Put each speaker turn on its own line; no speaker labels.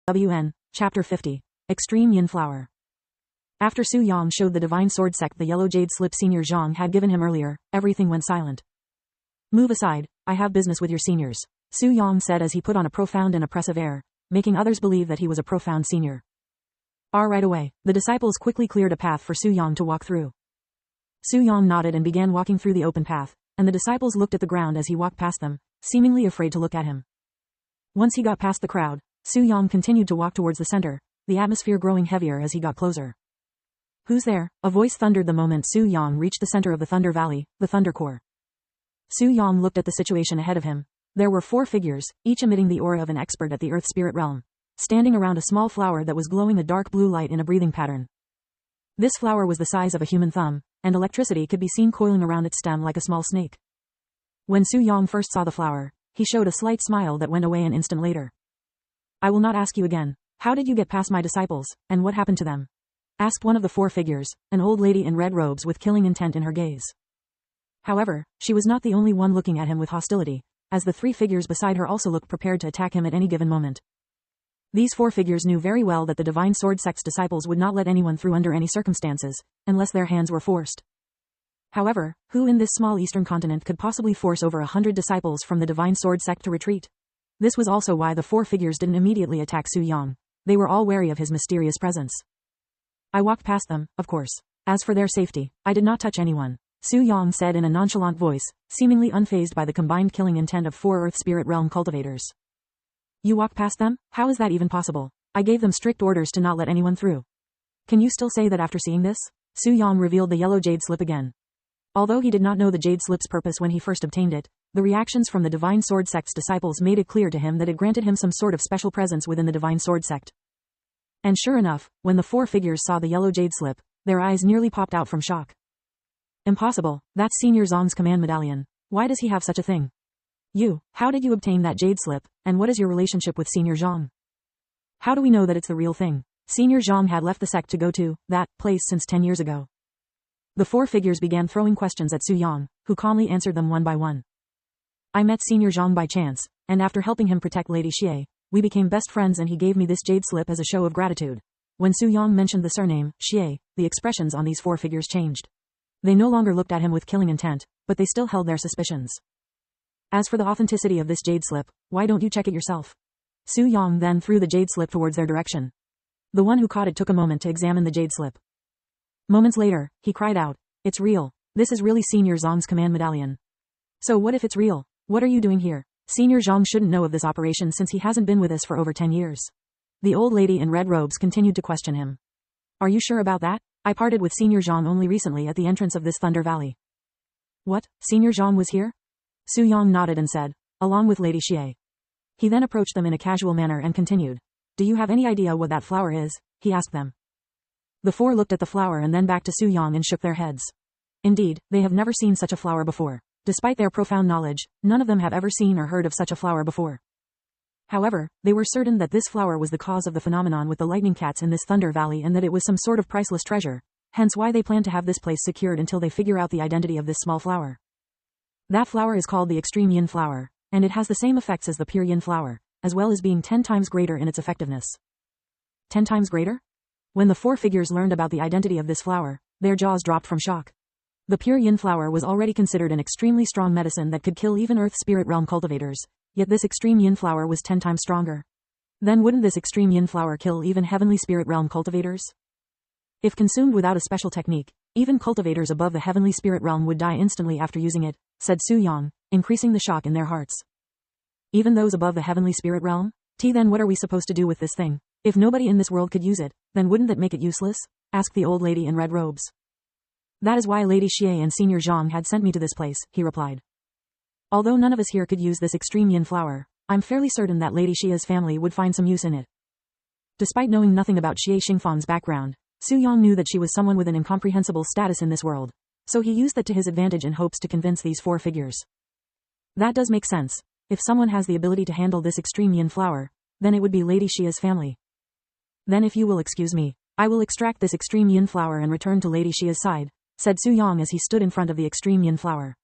WN, Chapter 50. Extreme Yin Flower. After Su Yang showed the divine sword sect the yellow jade slip Senior Zhang had given him earlier, everything went silent. Move aside, I have business with your seniors, Su Yang said as he put on a profound and oppressive air, making others believe that he was a profound senior. Right away, the disciples quickly cleared a path for Su Yang to walk through. Su Yang nodded and began walking through the open path, and the disciples looked at the ground as he walked past them, seemingly afraid to look at him. Once he got past the crowd, Su Yang continued to walk towards the center, the atmosphere growing heavier as he got closer. Who's there? A voice thundered the moment Su Yang reached the center of the Thunder Valley, the Thunder Core. Su Yang looked at the situation ahead of him. There were 4 figures, each emitting the aura of an expert at the Earth Spirit realm, standing around a small flower that was glowing a dark blue light in a breathing pattern. This flower was the size of a human thumb, and electricity could be seen coiling around its stem like a small snake. When Su Yang first saw the flower, he showed a slight smile that went away an instant later. I will not ask you again. How did you get past my disciples, and what happened to them? Asked one of the 4 figures, an old lady in red robes with killing intent in her gaze. However, she was not the only one looking at him with hostility, as the 3 figures beside her also looked prepared to attack him at any given moment. These 4 figures knew very well that the Divine Sword Sect's disciples would not let anyone through under any circumstances, unless their hands were forced. However, who in this small eastern continent could possibly force over 100 disciples from the Divine Sword Sect to retreat? This was also why the 4 figures didn't immediately attack Su Yang. They were all wary of his mysterious presence. I walked past them, of course. As for their safety, I did not touch anyone, Su Yang said in a nonchalant voice, seemingly unfazed by the combined killing intent of 4 Earth Spirit Realm cultivators. You walked past them? How is that even possible? I gave them strict orders to not let anyone through. Can you still say that after seeing this? Su Yang revealed the yellow jade slip again. Although he did not know the jade slip's purpose when he first obtained it, the reactions from the Divine Sword Sect's disciples made it clear to him that it granted him some sort of special presence within the Divine Sword Sect. And sure enough, when the 4 figures saw the yellow jade slip, their eyes nearly popped out from shock. Impossible, that's Senior Zhang's command medallion. Why does he have such a thing? How did you obtain that jade slip, and what is your relationship with Senior Zhang? How do we know that it's the real thing? Senior Zhang had left the sect to go to that place since 10 years ago. The 4 figures began throwing questions at Su Yang, who calmly answered them one by one. I met Senior Zhang by chance, and after helping him protect Lady Xie, we became best friends and he gave me this jade slip as a show of gratitude. When Su Yang mentioned the surname, Xie, the expressions on these 4 figures changed. They no longer looked at him with killing intent, but they still held their suspicions. As for the authenticity of this jade slip, why don't you check it yourself? Su Yang then threw the jade slip towards their direction. The one who caught it took a moment to examine the jade slip. Moments later, he cried out, it's real. This is really Senior Zhang's command medallion. So what if it's real? What are you doing here? Senior Zhang shouldn't know of this operation since he hasn't been with us for over 10 years. The old lady in red robes continued to question him. Are you sure about that? I parted with Senior Zhang only recently at the entrance of this Thunder Valley. What? Senior Zhang was here? Su Yang nodded and said, along with Lady Xie. He then approached them in a casual manner and continued. Do you have any idea what that flower is? He asked them. The 4 looked at the flower and then back to Su Yang and shook their heads. Indeed, they have never seen such a flower before. Despite their profound knowledge, none of them have ever seen or heard of such a flower before. However, they were certain that this flower was the cause of the phenomenon with the lightning cats in this Thunder Valley and that it was some sort of priceless treasure, hence why they plan to have this place secured until they figure out the identity of this small flower. That flower is called the Extreme Yin Flower, and it has the same effects as the Pure Yin Flower, as well as being 10 times greater in its effectiveness. 10 times greater? When the 4 figures learned about the identity of this flower, their jaws dropped from shock. The Pure Yin Flower was already considered an extremely strong medicine that could kill even Earth Spirit Realm cultivators, yet this Extreme Yin Flower was 10 times stronger. Then wouldn't this Extreme Yin Flower kill even Heavenly Spirit Realm cultivators? If consumed without a special technique, even cultivators above the Heavenly Spirit Realm would die instantly after using it, said Su Yang, increasing the shock in their hearts. Even those above the Heavenly Spirit Realm? Then what are we supposed to do with this thing? If nobody in this world could use it, then wouldn't that make it useless? Asked the old lady in red robes. That is why Lady Xie and Senior Zhang had sent me to this place, he replied. Although none of us here could use this Extreme Yin Flower, I'm fairly certain that Lady Xie's family would find some use in it. Despite knowing nothing about Xie Xingfang's background, Su Yang knew that she was someone with an incomprehensible status in this world, so he used that to his advantage in hopes to convince these 4 figures. That does make sense. If someone has the ability to handle this Extreme Yin Flower, then it would be Lady Xia's family. Then if you will excuse me, I will extract this Extreme Yin Flower and return to Lady Xia's side, said Su Yang as he stood in front of the Extreme Yin Flower.